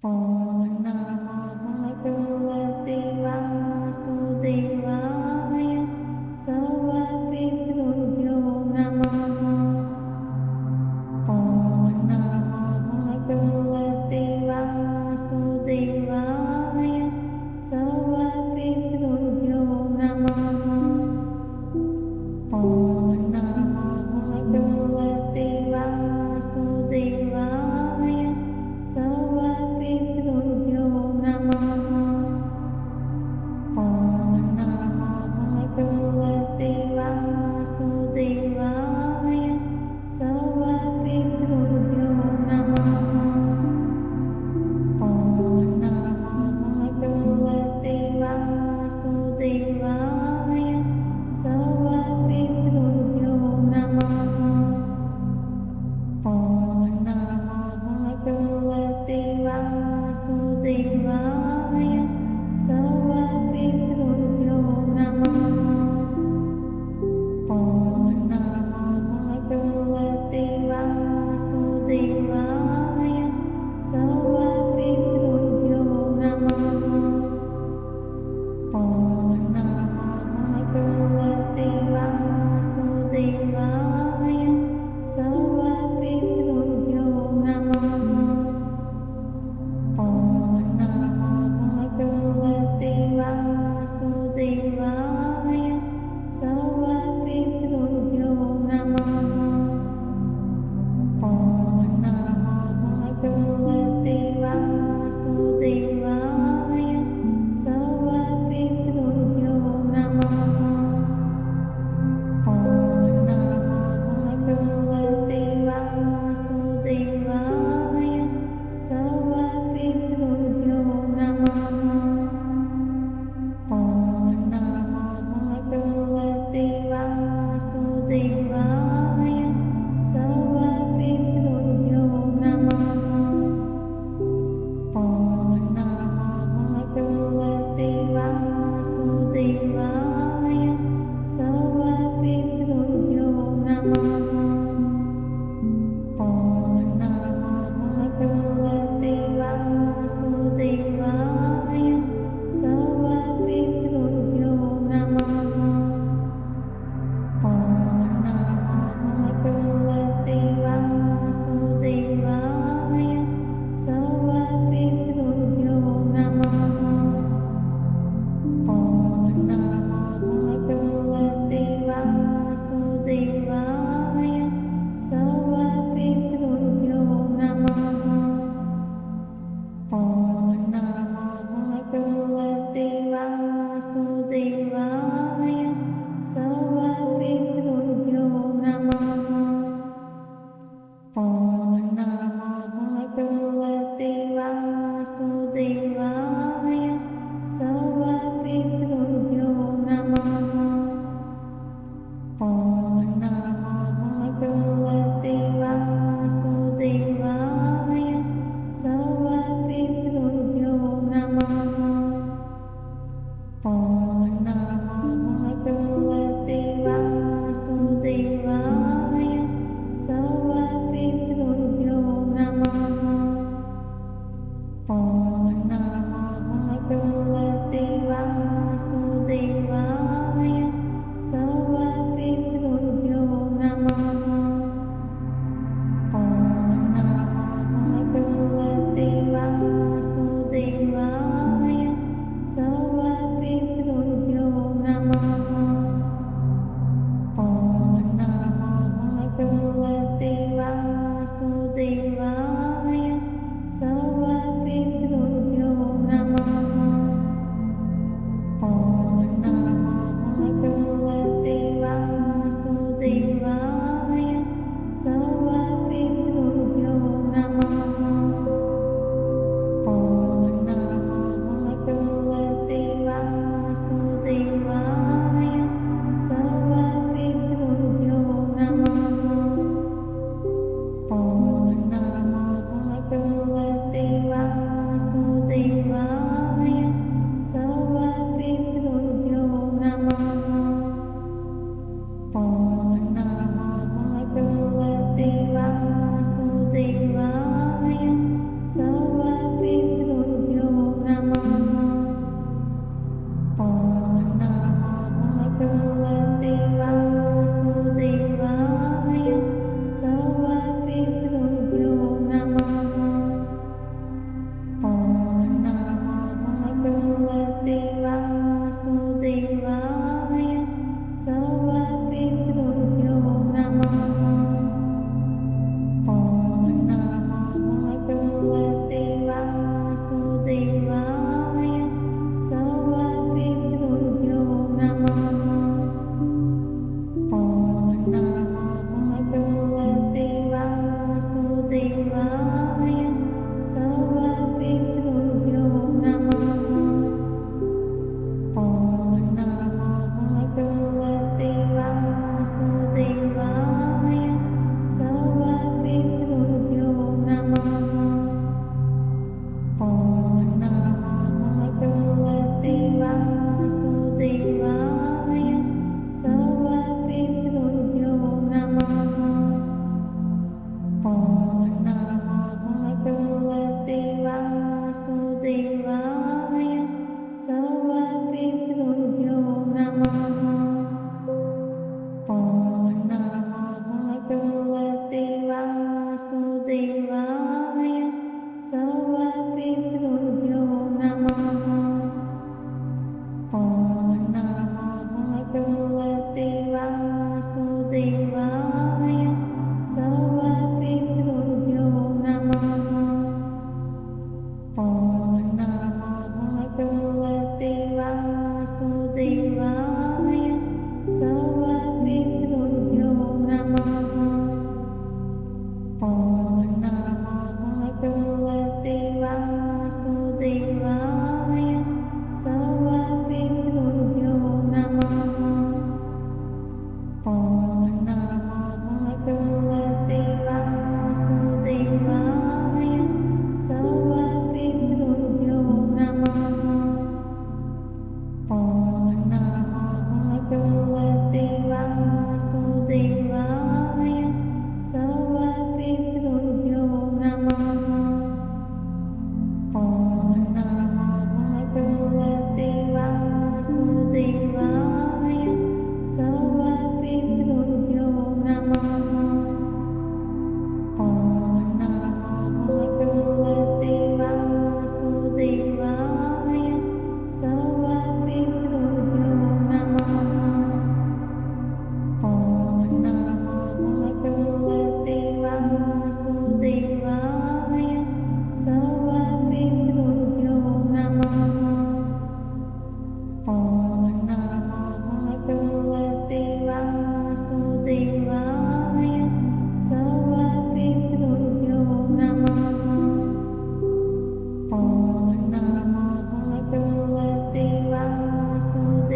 Om Namo Bhagavate Vasudevaya Sarvapitruभ्यो Namaः. Om Namo Bhagavate Vasudevaya Sarvapitruभ्यो Namaः. Om Namo Bhagavate Vasudevaya Sarvapitruभ्यो Namaः. Om Namo Bhagavate Vasudevaya Sarvapitruभ्यो Namaः. Om Namo Bhagavate Vasudevaya Sarvapitruभ्यो Namaः. Om Namo Bhagavate Vasudevaya Sarvapitruभ्यो Namaः. Om Namo Bhagavate Vasudevaya Sarvapitruभ्yo Namaः. Om Namo Bhagavate Vasudevaya Sarvapitruभ्yo Namaः. Om Namo Bhagavate Vasudevaya Sarvapitruभ्yo Namaः. Om Namo Bhagavate Vasudevaya Sarvapitruभ्yo Namaः. Om Namo Bhagavate Vasudevaya Sarvapitruभ्yo Namaः. Om Namo Bhagavate Vasudevaya Sarvapitruभ्yo Namaः. Om Namo Bhagavate Vasudevaya Sarvapitruभ्yo Namaः. Om Namo Bhagavate Vasudevaya Sarvapitruभ्yo Namaः. Om Namo Bhagavate Vasudevaya Sarvapitruभ्yo Namaः. Om Namo Bhagavate Vasudevaya Sarvapitruभ्yo Namaः. Om Namo Bhagavate Vasudevaya Sarvapitruभ्yo Namaः. Om Namo Bhagavate Vasudevaya Sarvapitruभ्yo Namaः. Om Namo Bhagavate Vasudevaya Sarvapitruभ्yo Namaः. Om Namo Bhagavate Vasudevaya Sarvapitruभ्yo Namaः. Om Namo Bhagavate Vasudevaya Sarvapitruभ्yo Namaः. Om Namo Bhagavate Vasudevaya Sarvapitruभ्yo Namaः. Om Namo Bhagavate Vasudevaya Sarvapitruभ्yo Namaः. Om Namo Bhagavate Vasudevaya Sarvapitruभ्yo Namaः. Om Namo Bhagavate Vasudevaya Sarvapitruभ्yo Namaः. Om Namo Bhagavate Vasudevaya Sarvapitruभ्yo Namaः. Om Namo Bhagavate Vasudevaya Sarvapitruभ्yo सर्वपितृभ्यो नमः। ॐ नमो भगवते वासुदेवाय। सर्वपितृभ्यो नमः। ॐ नमो भगवते वासुदेवाय। सर्वपितृभ्यो नमः। ॐ नमो भगवते वासुदेवाय। सर्वपितृभ्यो नमः। ॐ नमो भगवते वासुदेवाय। सर्वपितृभ्यो नमः। ॐ नमो भगवते वासुदेवाय। सर्वपितृभ्यो नमः। ॐ नमो भगवते वासुदेवाय। सर्वपितृभ्यो नमः। ॐ नमो भगवते वासुदेवाय। सर्वपितृभ्यो नमः। ॐ नमो भगवते वासुदेवाय। सर्वपितृभ्यो नमः। ॐ नमो भगवते वासुदेवाय। सर्वपितृभ्यो नमः। ॐ नमो भगवते वासुदेवाय।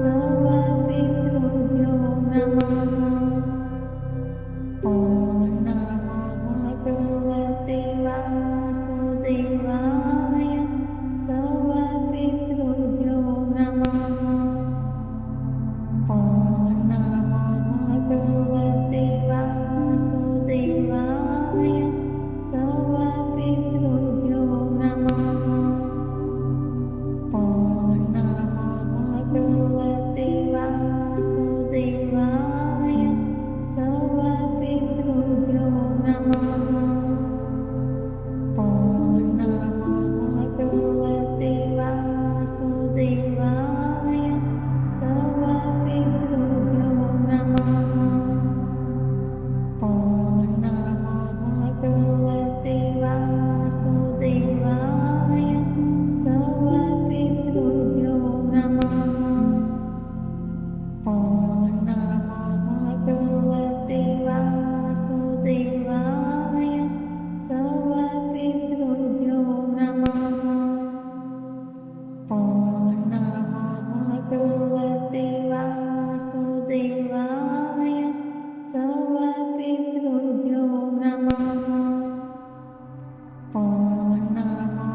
सर्वपितृभ्यो नमः। ॐ नमो भगवते वासुदेवाय। सर्वपितृभ्यो नमः। ॐ नमो भगवते वासुदेवाय। सर्वपितृभ्यो नमः। ॐ नमो भगवते वासुदेवाय। सर्वपितृभ्यो नमः। ॐ नमो भगवते वासुदेवाय। सर्वपितृभ्यो नमः। ॐ नमो भगवते वासुदेवाय। सर्वपितृभ्यो नमः। ॐ नमो भगवते वासुदेवाय। सर्वपितृभ्यो नमः। ॐ नमो भगवते वासुदेवाय। सर्वपितृभ्यो नमः। ॐ नमो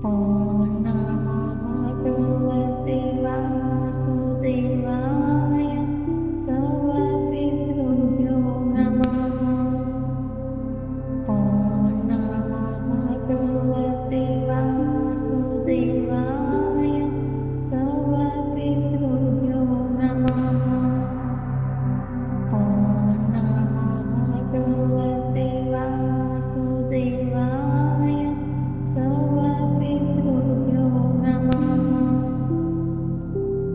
Om Namo Bhagavate Vasudevaya Sarvapitruभ्यो Namaः Om Namo Bhagavate Vasudevaya Sarvapitruभ्यो Namaः Om Namo Bhagavate Vasudevaya Sarvapitruभ्यो Namaः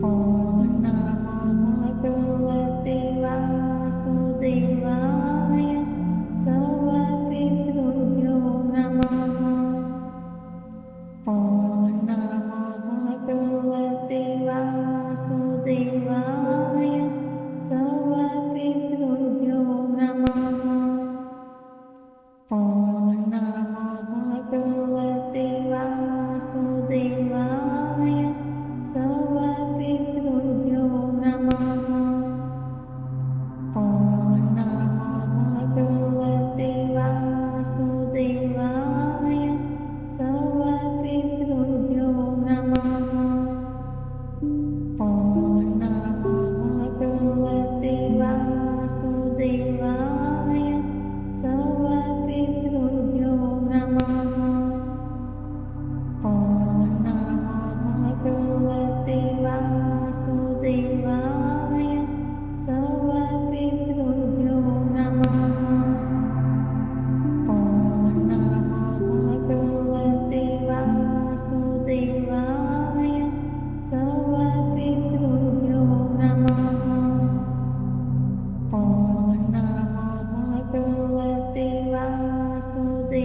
Om Namo Bhagavate Vasudevaya Sarvapitruभ्यो Namaः Om Namo Bhagavate Vasudevaya Sarvapitruभ्यो Namaः Om Namo Bhagavate Vasudevaya Sarvapitruभ्यो Namaः Om Namo Bhagavate Vasudevaya Sarvapitruभ्यो Namaः Om Namo Bhagavate Vasudevaya Sarvapitruभ्यो Namaः Om Namo Bhagavate Vasudevaya Sarvapitruभ्yo Namaः Om Namo Bhagavate Vasudevaya Sarvapitruभ्yo Namaः Om Namo Bhagavate Vasudevaya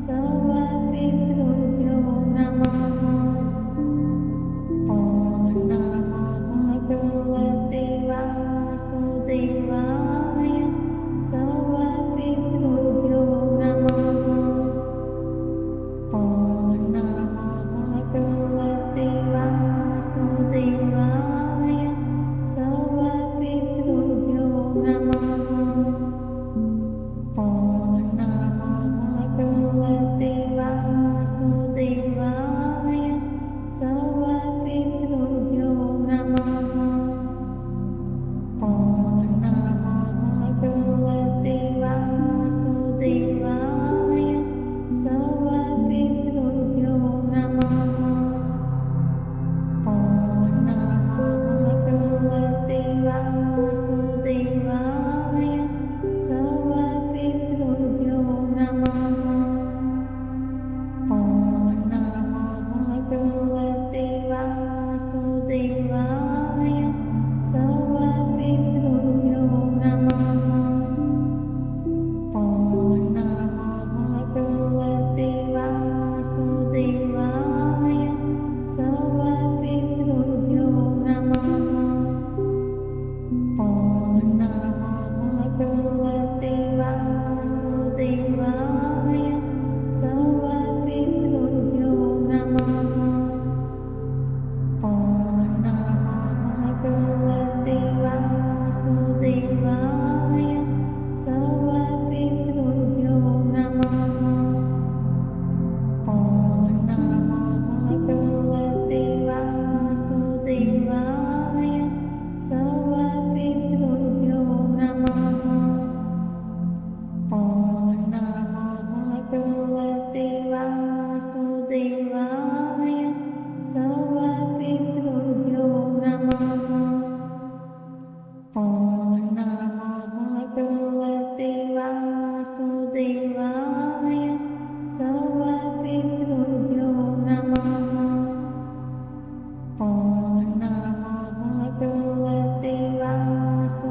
Sarvapitruभ्yo Namaः Om Namo Bhagavate Vasudevaya Sarvapitruभ्yo Namaः Om Namo Bhagavate Vasudevaya Sarvapitruभ्yo Namaः Om Namo Bhagavate Vasudevaya Sarvapitruभ्yo Namaः Om Namo Bhagavate Vasudevaya Sarvapitruभ्yo Namaः Om Namo Bhagavate Vasudevaya Sarvapitruभ्yo Namaः Om Namo Bhagavate Vasudevaya Sarvapitruभ्yo Namaः Om Namo Bhagavate Vasudevaya Sarvapitruभ्yo Namaः Om Namo Bhagavate Vasudevaya Sarvapitruभ्yo Namaः Om Namo Bhagavate Vasudevaya Sarvapitruभ्yo Namaः Om Namo Bhagavate Vasudevaya Sarvapitruभ्yo Namaः Om Namo Bhagavate Vasudevaya Sarvapitruभ्yo Namaः Om Namo Bhagavate Vasudevaya Sarvapitruभ्yo Namaः Om Namo Bhagavate Vasudevaya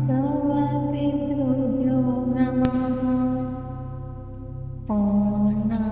Sarvapitruभ्yo Namaः Om Namo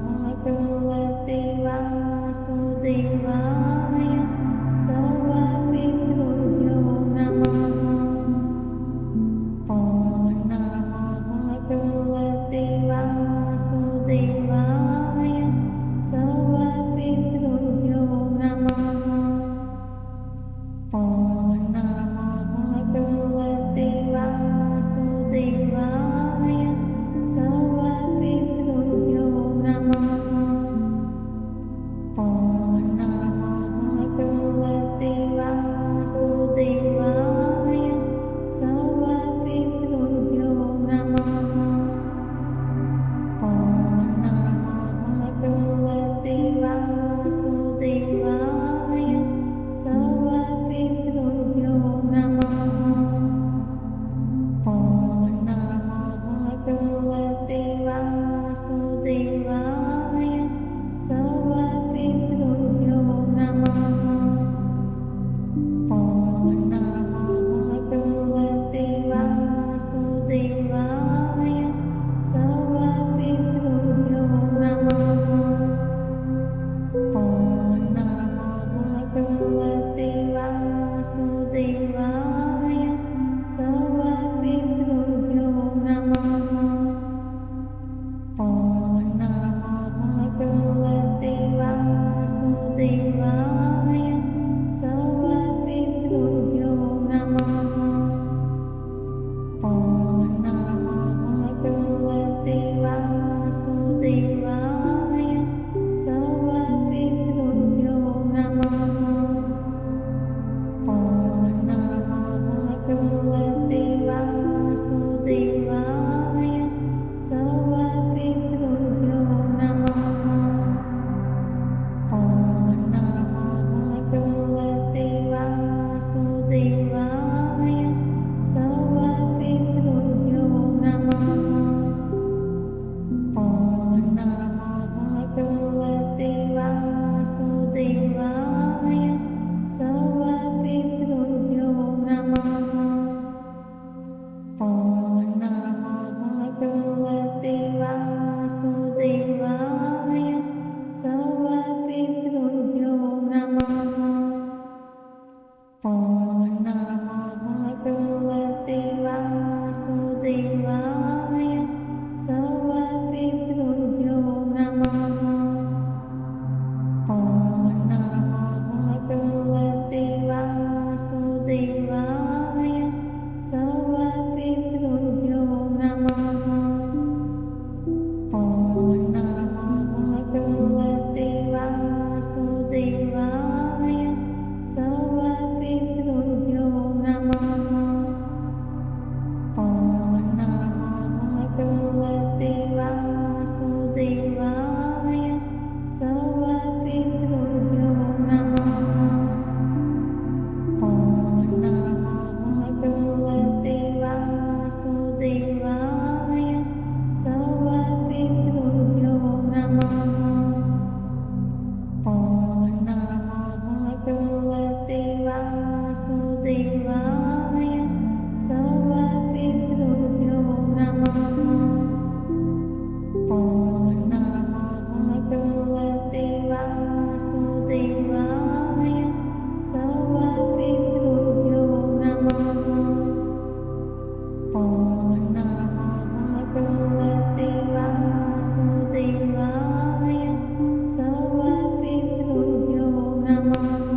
भगवते वासुदेवाय सर्वपितृभ्यो नमः। ॐ नमो भगवते वासुदेवाय सर्वपितृभ्यो नमः। ॐ नमो भगवते वासुदेवाय सर्वपितृभ्यो नमः। ॐ नमो भगवते वासुदेवाय सर्वपितृभ्यो नमः। ॐ नमो भगवते वासुदेवाय सर्वपितृभ्यो नमः। ॐ नमो भगवते वासुदेवाय सर्वपितृभ्यो नमः। ॐ नमो भगवते वासुदेवाय सर्वपितृभ्यो नमः। ॐ नमो भगवते वासुदेवाय सर्वपितृभ्यो नमः। ॐ नमो Vasudevaya Sarvapitruभ्यो Namaः Om Namo Bhagavate Vasudevaya Sarvapitruभ्यो Namaः Om Namo Bhagavate Vasudevaya Sarvapitruभ्यो Namaः Om Namo Bhagavate Vasudevaya Sarvapitruभ्यो Namaः Om Namo Bhagavate Vasudevaya Sarvapitruभ्यो Namaः Om Namo Bhagavate Vasudevaya Sarvapitruभ्यो Namaः Om Namo Bhagavate Vasudevaya Sarvapitruभ्यो Namaः Om Namo Bhagavate Vasudevaya Sarvapitruभ्यो Namaः Om Namo Bhagavate Vasudevaya Sarvapitruभ्yo Namaः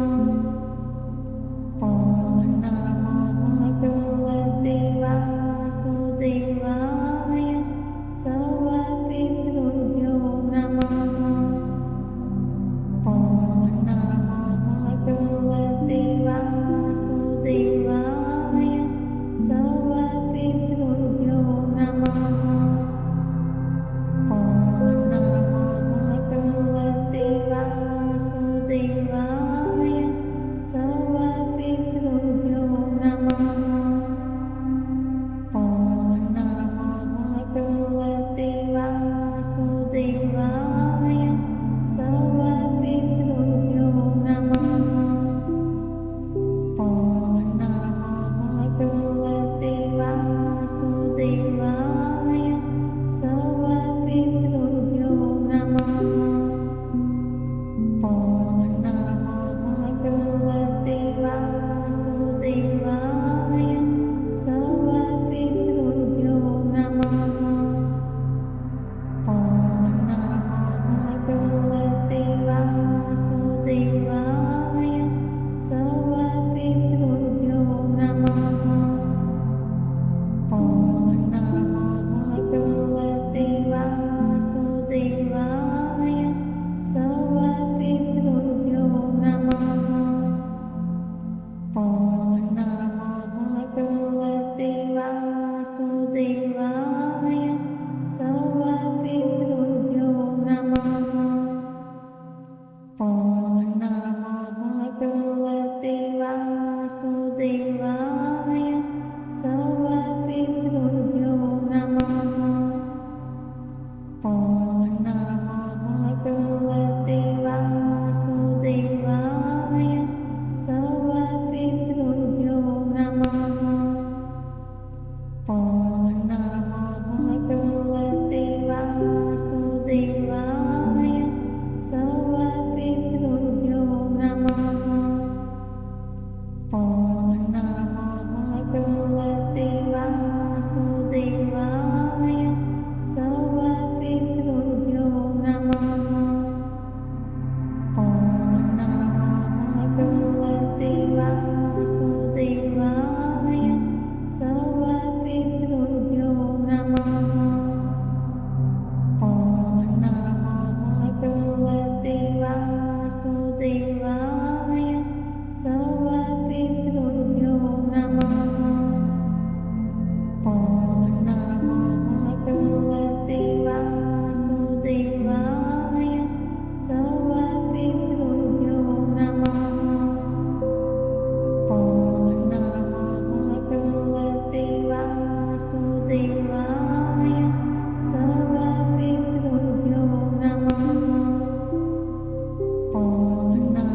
Om Namo Bhagavate Vasudevaya Sarvapitruभ्yo Namaः Om Namo Bhagavate Vasudevaya Sarvapitruभ्yo Namaः Om Namo Bhagavate Vasudevaya Sarvapitruभ्yo Namaः Om Namo Bhagavate Vasudevaya Sarvapitruभ्yo Namaः Om Namo Bhagavate Vasudevaya Sarvapitruभ्yo Namaः Om Namo Bhagavate Vasudevaya Sarvapitruभ्yo Namaः Om Namo Bhagavate Vasudevaya Sarvapitruभ्yo Namaः Om Namo Bhagavate Vasudevaya Sarvapitruभ्yo Namaः Om Namo Bhagavate Vasudevaya Sarvapitruभ्yo Namaः Om Namo Bhagavate Vasudevaya Sarvapitruभ्yo Namaः Om Namo Bhagavate Vasudevaya Sarvapitruभ्yo Namaः Om Namo Bhagavate Vasudevaya Sarvapitruभ्yo Namaः Om Namo Bhagavate Vasudevaya Sarvapitruभ्yo Namaः Om Namo Bhagavate Vasudevaya Sarvapitruभ्yo Namaः Om Namo Bhagavate Vasudevaya Sarvapitruभ्yo Namaः Om Namo Bhagavate Vasudevaya Sarvapitruभ्yo Namaः Om Namo Bhagavate Vasudevaya Sarvapitruभ्yo Namaः Om Namo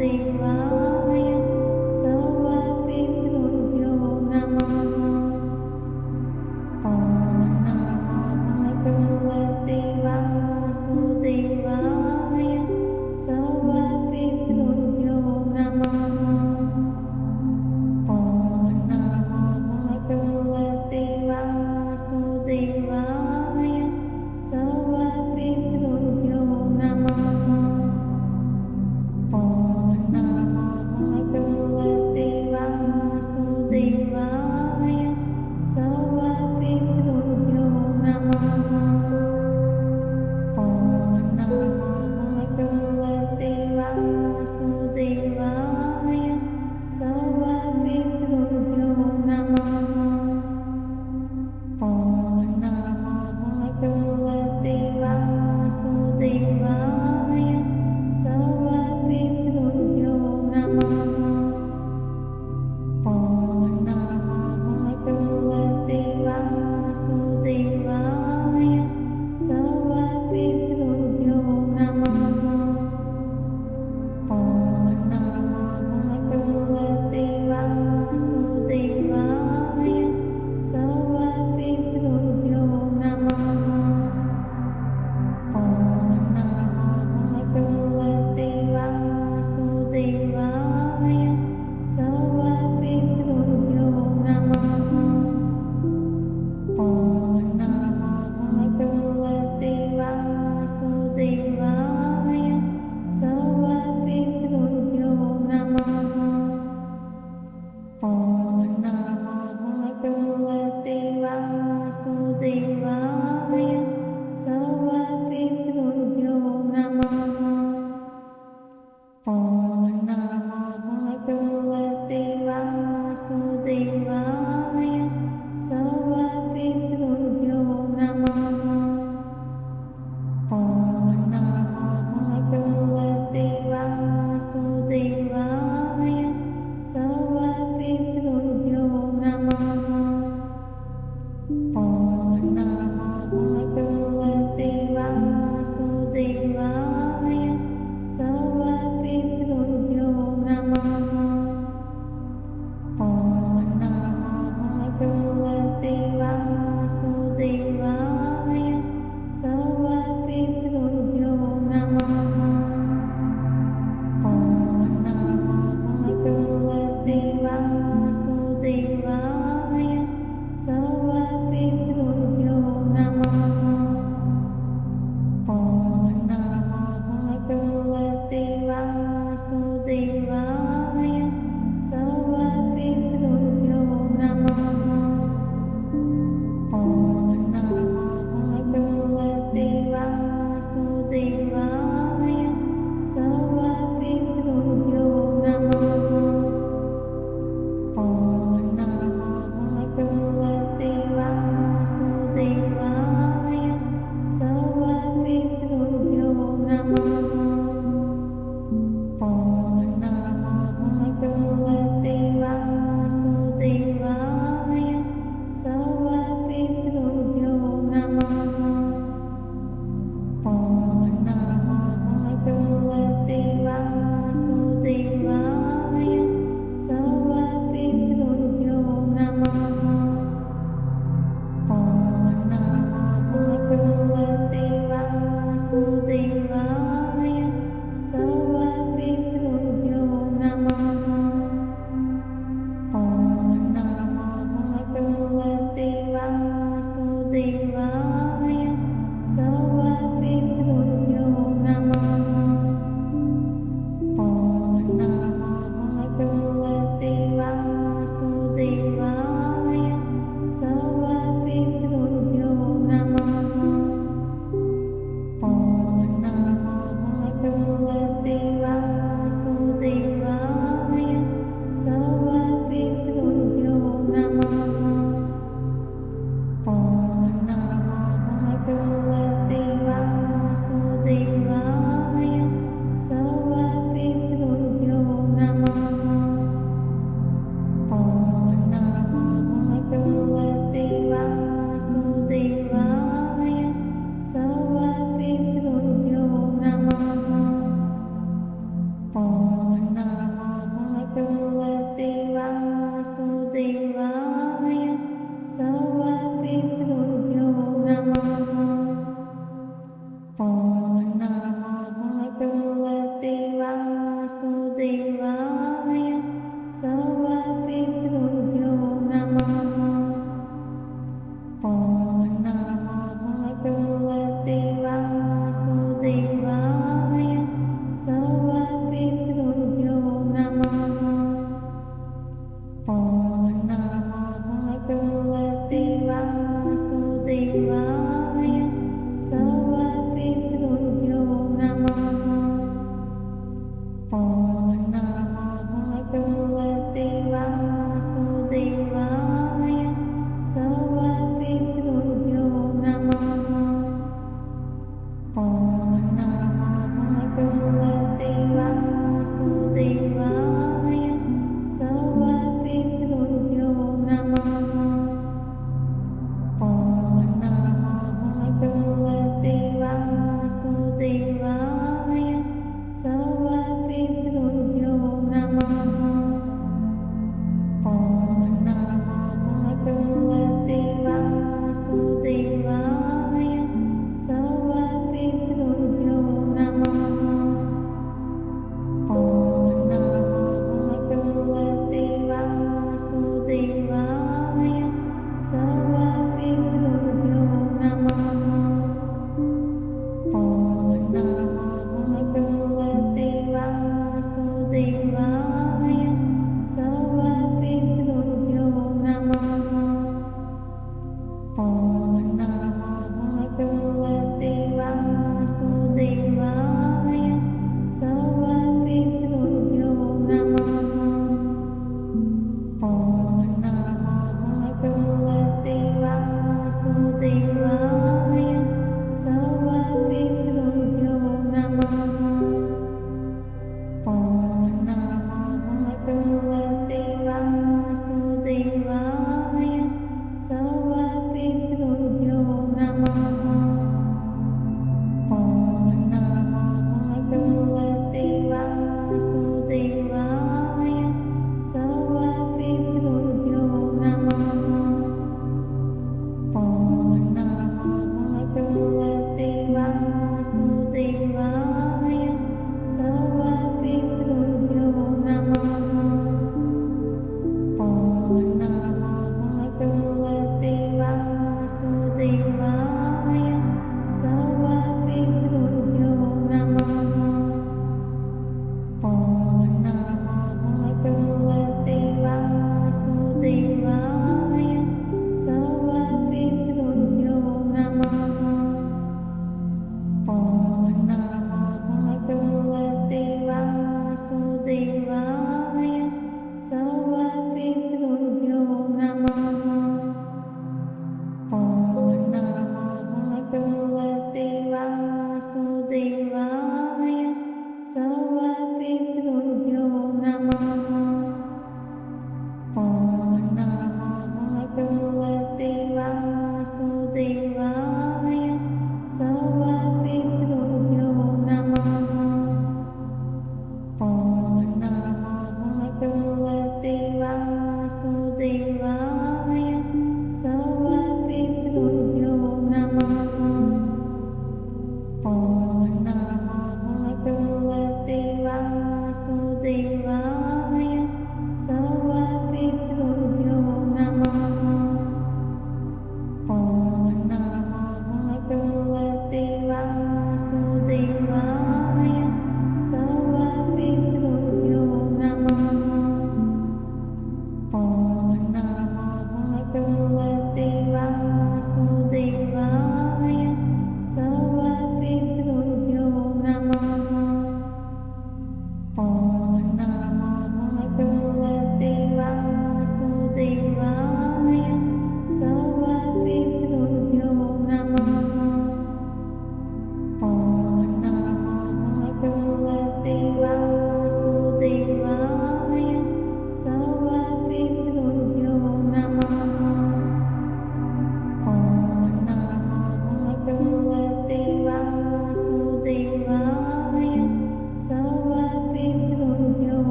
Vasudevaya Sarvapitruभ्यो नमः Om Namo Bhagavate Vasudevaya Sarvapitruभ्यो नमः Om Namo Bhagavate Vasudevaya Sarvapitruभ्यो नमः Om Namo Bhagavate Vasudevaya Sarvapitruभ्यो नमः Om Namo Bhagavate Vasudevaya Sarvapitruभ्यो नमः Om Namo Bhagavate Vasudevaya Sarvapitruभ्यो नमः Om Namo Bhagavate Vasudevaya Sarvapitruभ्यो नमः Om Namo Bhagavate Vasudevaya Sarvapitruभ्यो नमः Om Namo Bhagavate Vasudevaya Sarvapitruभ्यो नमः Om Namo Bhagavate Vasudevaya Sarvapitruभ्यो नमः Om Namo Bhagavate Vasudevaya Sarvapitruभ्यो नमः Om Namo Bhagavate Vasudevaya Sarvapitruभ्यो नमः Om Namo Bhagavate Vasudevaya Sarvapitruभ्यो नमः Om Namo Bhagavate Vasudevaya Sarvapitruभ्यो नमः Om Namo Bhagavate Vasudevaya Sarvapitruभ्यो नमः Om Namo Bhagavate Vasudevaya Sarvapitruभ्यो नमः Om Namo Bhagavate Vasudevaya Sarvapitruभ्यो नमः Om Namo Bhagavate Vasudevaya Sarvapitruभ्यो नमः Om Namo Bhagavate Vasudevaya Sarvapitruभ्यो नमः Om Namo Bhagavate Vasudevaya Sarvapitruभ्यो नमः Om Namo Bhagavate Vasudevaya Sarvapitruभ्यो नमः Om Namo Bhagavate Vasudevaya Sarvapitruभ्यो नमः Om Namo Bhagavate Vasudevaya Sarvapitruभ्यो नमः Om Namo Bhagavate Vasudevaya Sarvapitruभ्यो नमः Om Namo ဗဂဝတေဝါစုဒေဝာယသဗ္ဗပိတရုဗ္ဗောနမဟောနမဘဂဝတေဝါစုဒေဝာယသဗ္ဗပိတရုဗ္ဗောနမဟောနမဘဂဝတေဝါစုဒေဝာယသဗ္ဗပိတရုဗ္ဗောနမဟောနမဘဂဝတေဝါစုဒေဝာယသဗ္ဗပိတရုဗ္ဗောနမဟောနမဘဂဝတေဝါစုဒေဝာယသဗ္ဗပိတရုဗ္ဗောနမဟောနမဘဂဝတေဝါစုဒေဝာယသဗ္ဗပိတရုဗ္ဗောနမဟောနမဘဂဝတေဝါစုဒေဝာယသဗ္ဗပိတရုဗ္ဗောနမဟောနမဘဂဝတေဝါစုဒေဝာယသဗ္ဗပိတရုဗ္ဗောနမဟောနမဘဂဝတေဝါစုဒေဝာယသဗ္ဗပိတရုဗ္ဗောနမဟောနမဘဂဝတေဝါစုဒေဝာယသဗ္ဗပိတရုဗ္ဗောနမဟောနမဘဂဝတေဝါစုဒေဝာယသဗ္ဗပိတရုဗ္ဗောနမဟောနမဘဂဝတေဝါစုဒေဝာယသဗ္ဗပိတရုဗ္ဗောနမဟောနမဘဂဝတေဝါစုဒေဝာယသဗ္ဗပိတရုဗ္ဗောနမဟောနမဘဂဝတေဝါစုဒေဝာယသဗ္ဗပိတရုဗ္ဗောနမဟောနမဘဂဝတေဝါစုဒေဝာယသဗ္ဗပိတရုဗ္ဗောနမဟော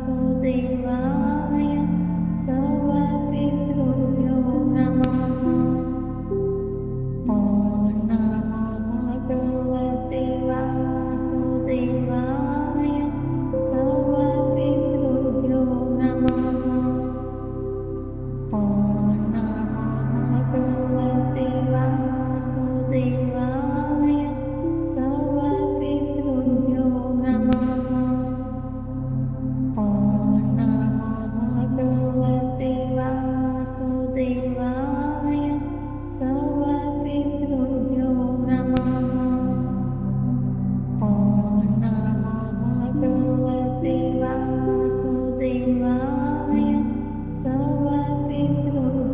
Vasudeva